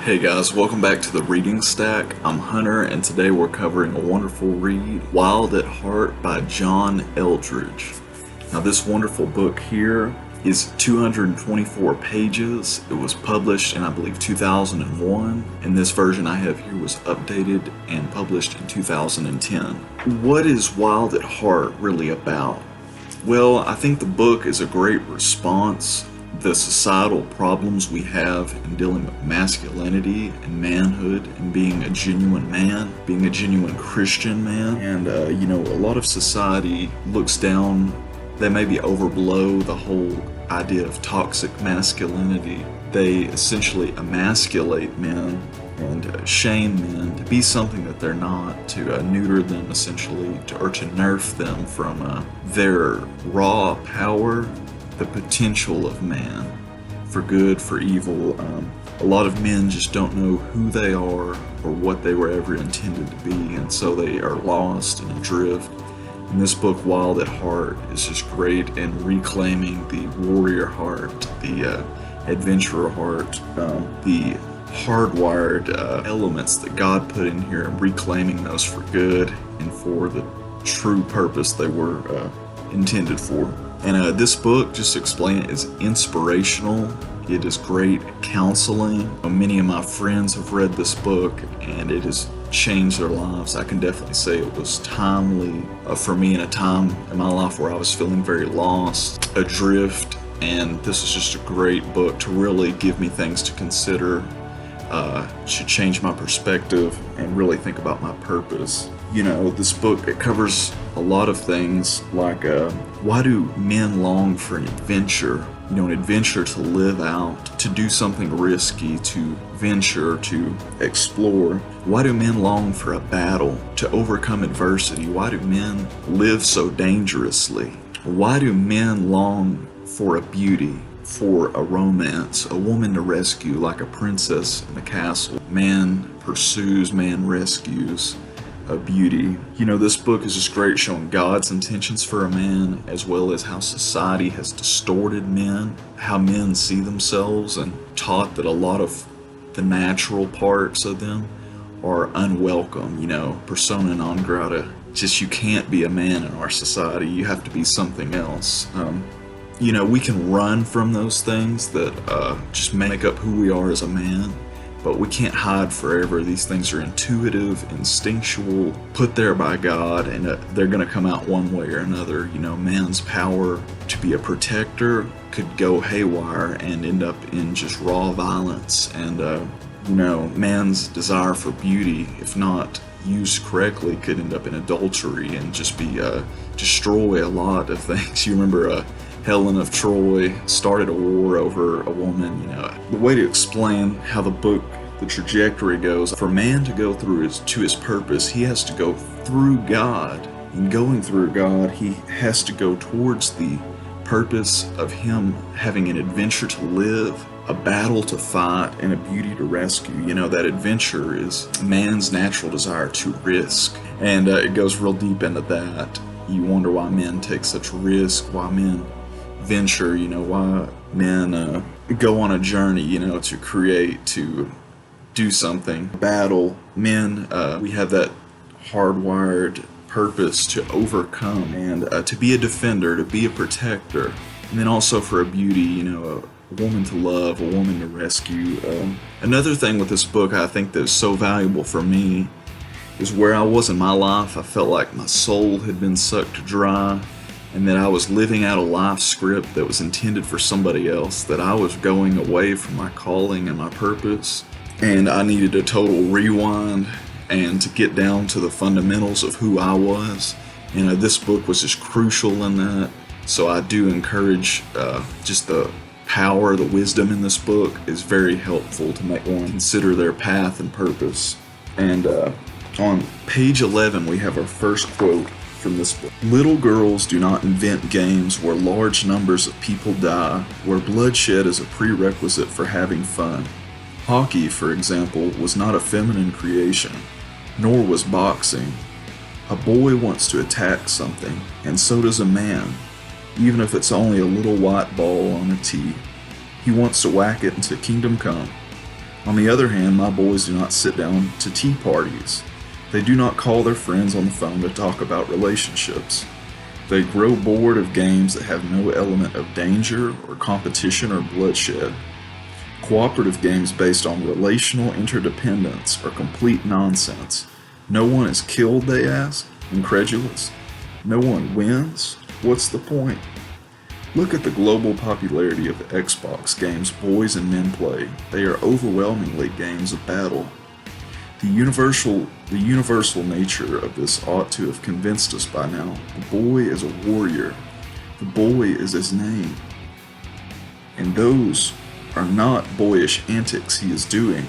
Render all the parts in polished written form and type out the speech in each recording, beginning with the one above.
Hey guys, welcome back to the Reading Stack. I'm Hunter, and today we're covering a wonderful read, Wild at Heart by John Eldredge. Now this wonderful book here is 224 pages. It was published in, I believe, 2001, and this version I have here was updated and published in 2010. What is Wild at Heart really about? Well, I think the book is a great response the societal problems we have in dealing with masculinity and manhood and being a genuine man, being a genuine Christian man. And, a lot of society looks down, they maybe overblow the whole idea of toxic masculinity. They essentially emasculate men and shame men to be something that they're not, to neuter them essentially, or to nerf them from their raw power, the potential of man, for good, for evil. A lot of men just don't know who they are or what they were ever intended to be, and so they are lost and adrift. And this book, Wild at Heart, is just great in reclaiming the warrior heart, the adventurer heart, the hardwired elements that God put in here, and reclaiming those for good and for the true purpose they were intended for. And this book, just to explain it, is inspirational. It is great counseling. Many of my friends have read this book and it has changed their lives. I can definitely say it was timely for me in a time in my life where I was feeling very lost, adrift, and this is just a great book to really give me things to consider, to change my perspective and really think about my purpose. This book, it covers a lot of things like why do men long for an adventure? An adventure to live out, to do something risky, to venture, to explore. Why do men long for a battle, to overcome adversity? Why do men live so dangerously? Why do men long for a beauty, for a romance, a woman to rescue like a princess in a castle? Man pursues, man rescues a beauty. This book is just great, showing God's intentions for a man, as well as how society has distorted men, how men see themselves, and taught that a lot of the natural parts of them are unwelcome, persona non grata. Just, you can't be a man in our society, you have to be something else. We can run from those things that just make up who we are as a man, but we can't hide forever. These things are intuitive, instinctual, put there by God, and they're going to come out one way or another. Man's power to be a protector could go haywire and end up in just raw violence. And, man's desire for beauty, if not used correctly, could end up in adultery and just be destroy a lot of things. You remember Helen of Troy started a war over a woman. The way to explain how the trajectory goes, for man to go through to his purpose, he has to go through God. And going through God, he has to go towards the purpose of him having an adventure to live, a battle to fight, and a beauty to rescue. That adventure is man's natural desire to risk. And it goes real deep into that. You wonder why men take such risk, why men venture, why men go on a journey, to create, to do something, battle. Men, we have that hardwired purpose to overcome and to be a defender, to be a protector, and then also for a beauty, a woman to love, a woman to rescue. Another thing with this book I think that is so valuable for me is where I was in my life. I felt like my soul had been sucked dry, and that I was living out a life script that was intended for somebody else, that I was going away from my calling and my purpose, and I needed a total rewind and to get down to the fundamentals of who I was. This book was just crucial in that. So I do encourage just the power, the wisdom in this book is very helpful to make one consider their path and purpose. And on page 11 we have our first quote from this book. Little girls do not invent games where large numbers of people die, where bloodshed is a prerequisite for having fun. Hockey, for example, was not a feminine creation, nor was boxing. A boy wants to attack something, and so does a man, even if it's only a little white ball on a tee. He wants to whack it into kingdom come. On the other hand, my boys do not sit down to tea parties. They do not call their friends on the phone to talk about relationships. They grow bored of games that have no element of danger or competition or bloodshed. Cooperative games based on relational interdependence are complete nonsense. No one is killed, they ask, incredulous. No one wins? What's the point? Look at the global popularity of the Xbox games boys and men play. They are overwhelmingly games of battle. The universal nature of this ought to have convinced us by now. The boy is a warrior. The boy is his name. And those are not boyish antics he is doing.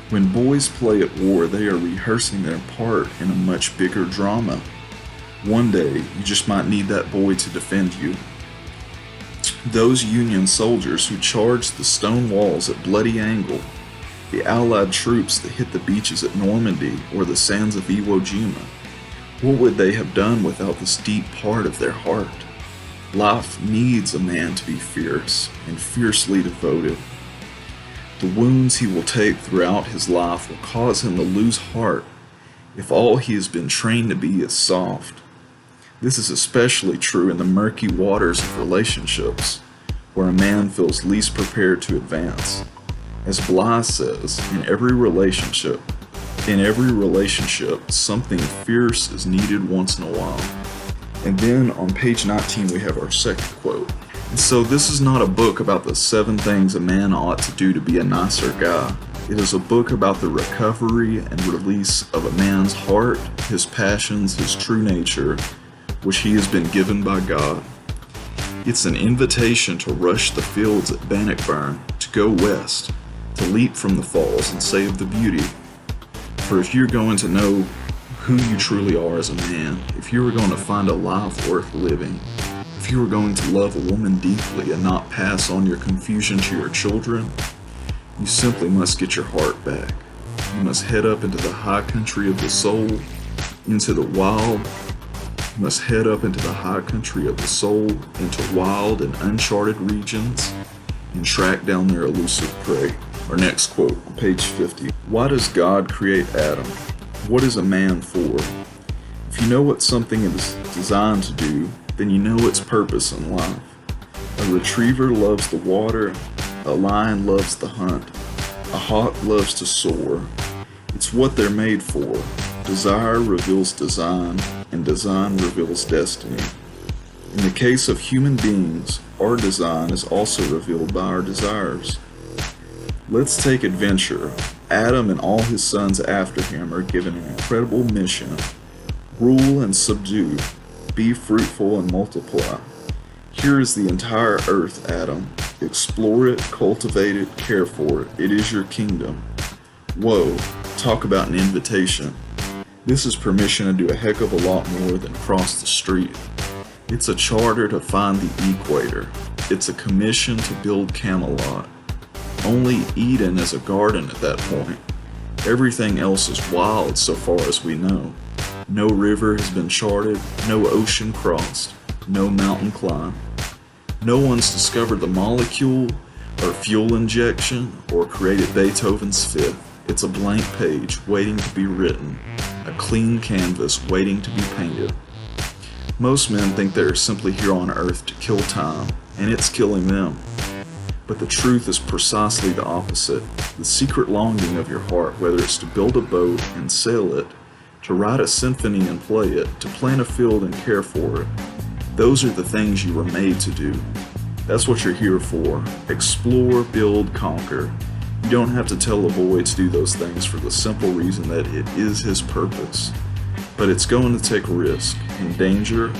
When boys play at war, they are rehearsing their part in a much bigger drama. One day, you just might need that boy to defend you. Those Union soldiers who charged the stone walls at Bloody Angle, the Allied troops that hit the beaches at Normandy or the sands of Iwo Jima, what would they have done without this deep part of their heart? Life needs a man to be fierce and fiercely devoted. The wounds he will take throughout his life will cause him to lose heart if all he has been trained to be is soft. This is especially true in the murky waters of relationships, where a man feels least prepared to advance. As Bly says, in every relationship, something fierce is needed once in a while. And then on page 19 we have our second quote. And so this is not a book about the 7 things a man ought to do to be a nicer guy. It is a book about the recovery and release of a man's heart, his passions, his true nature, which he has been given by God. It's an invitation to rush the fields at Bannockburn, to go west, to leap from the falls and save the beauty. For if you're going to know who you truly are as a man, if you are going to find a life worth living, if you are going to love a woman deeply and not pass on your confusion to your children, you simply must get your heart back. You must head up into the high country of the soul, into wild and uncharted regions, and track down their elusive prey. Our next quote on page 50. Why does God create Adam? What is a man for? If you know what something is designed to do, then you know its purpose in life. A retriever loves the water, a lion loves the hunt, a hawk loves to soar. It's what they're made for. Desire reveals design, and design reveals destiny. In the case of human beings, our design is also revealed by our desires. Let's take adventure. Adam and all his sons after him are given an incredible mission. Rule and subdue. Be fruitful and multiply. Here is the entire earth, Adam. Explore it, cultivate it, care for it. It is your kingdom. Whoa, talk about an invitation. This is permission to do a heck of a lot more than cross the street. It's a charter to find the equator. It's a commission to build Camelot. Only Eden is a garden at that point. Everything else is wild so far as we know. No river has been charted, no ocean crossed, no mountain climbed. No one's discovered the molecule or fuel injection or created Beethoven's Fifth. It's a blank page waiting to be written, a clean canvas waiting to be painted. Most men think they are simply here on earth to kill time, and it's killing them. But the truth is precisely the opposite. The secret longing of your heart, whether it's to build a boat and sail it, to write a symphony and play it, to plant a field and care for it, those are the things you were made to do. That's what you're here for. Explore, build, conquer. You don't have to tell a boy to do those things for the simple reason that it is his purpose. But it's going to take risk and danger,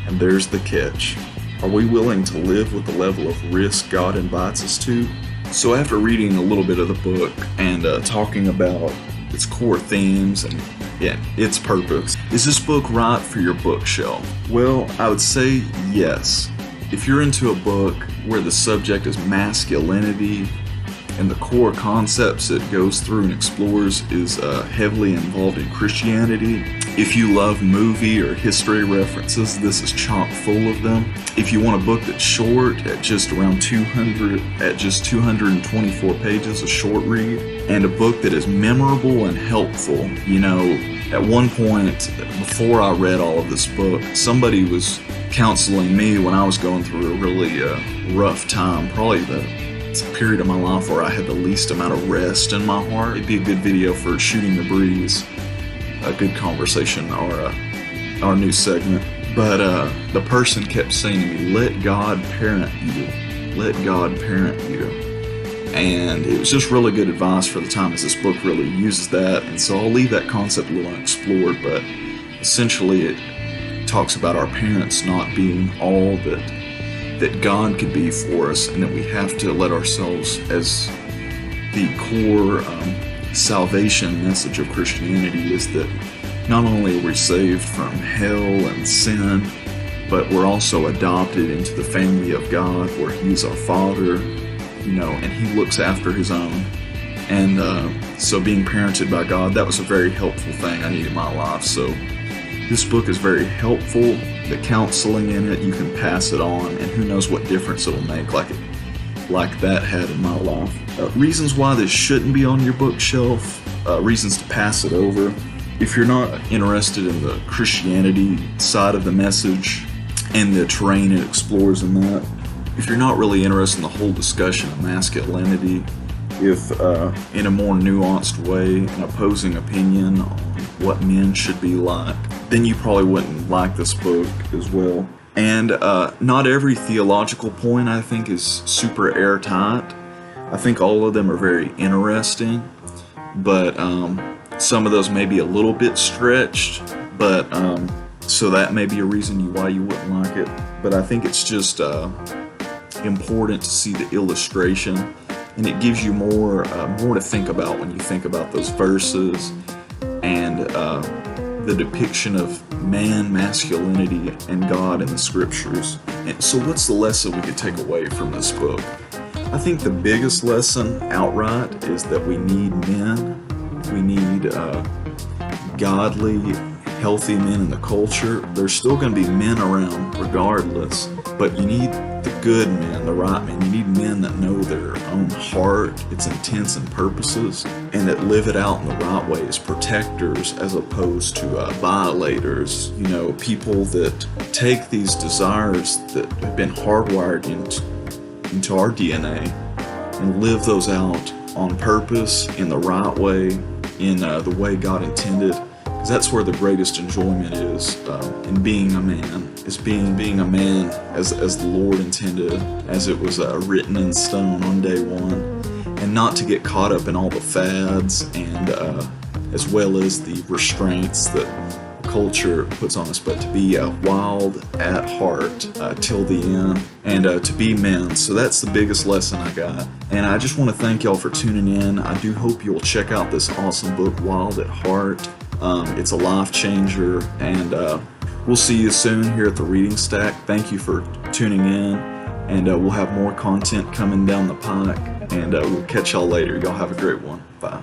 and there's the catch. Are we willing to live with the level of risk God invites us to? So after reading a little bit of the book and talking about its core themes and its purpose, is this book right for your bookshelf? Well, I would say yes. If you're into a book where the subject is masculinity and the core concepts it goes through and explores is heavily involved in Christianity, If you love movie or history references, this is chock full of them. If you want a book that's short, at just 224 pages, a short read, and a book that is memorable and helpful. You know, at one point, before I read all of this book, somebody was counseling me when I was going through a really rough time, probably the period of my life where I had the least amount of rest in my heart. It'd be a good video for Shooting the Breeze, a good conversation, our new segment. But the person kept saying to me, let God parent you. Let God parent you. And it was just really good advice for the time, as this book really uses that. And so I'll leave that concept a little unexplored, but essentially it talks about our parents not being all that God could be for us, and that we have to let ourselves, as the core salvation message of Christianity is that not only are we saved from hell and sin, but we're also adopted into the family of God, where He's our Father, you know, and He looks after His own. And so being parented by God, that was a very helpful thing I needed in my life. So this book is very helpful. The counseling in it, you can pass it on, and who knows what difference it'll make, like that had in my life. Reasons why this shouldn't be on your bookshelf, reasons to pass it over. If you're not interested in the Christianity side of the message and the terrain it explores in that, if you're not really interested in the whole discussion of masculinity, if in a more nuanced way, an opposing opinion on what men should be like, then you probably wouldn't like this book as well. And not every theological point, I think, is super airtight. I think all of them are very interesting, but some of those may be a little bit stretched, but so that may be a reason why you wouldn't like it. But I think it's just important to see the illustration, and it gives you more to think about when you think about those verses and the depiction of man, masculinity, and God in the scriptures. And so what's the lesson we could take away from this book? I think the biggest lesson outright is that we need men. We need godly, healthy men in the culture. There's still going to be men around regardless, but you need the good men, the right men. You need men that know their own heart, its intents and purposes, and that live it out in the right way as protectors as opposed to violators. You know, people that take these desires that have been hardwired into our DNA and live those out on purpose, in the right way, in the way God intended. Because that's where the greatest enjoyment is in being a man, is being a man as the Lord intended, as it was written in stone on day one, and not to get caught up in all the fads and as well as the restraints that culture puts on us, but to be wild at heart till the end, and to be men. So that's the biggest lesson I got. And I just want to thank y'all for tuning in. I do hope you'll check out this awesome book, Wild at Heart. It's a life changer, and we'll see you soon here at the Reading Stack. Thank you for tuning in, and we'll have more content coming down the pike, and we'll catch y'all later. Y'all have a great one. Bye.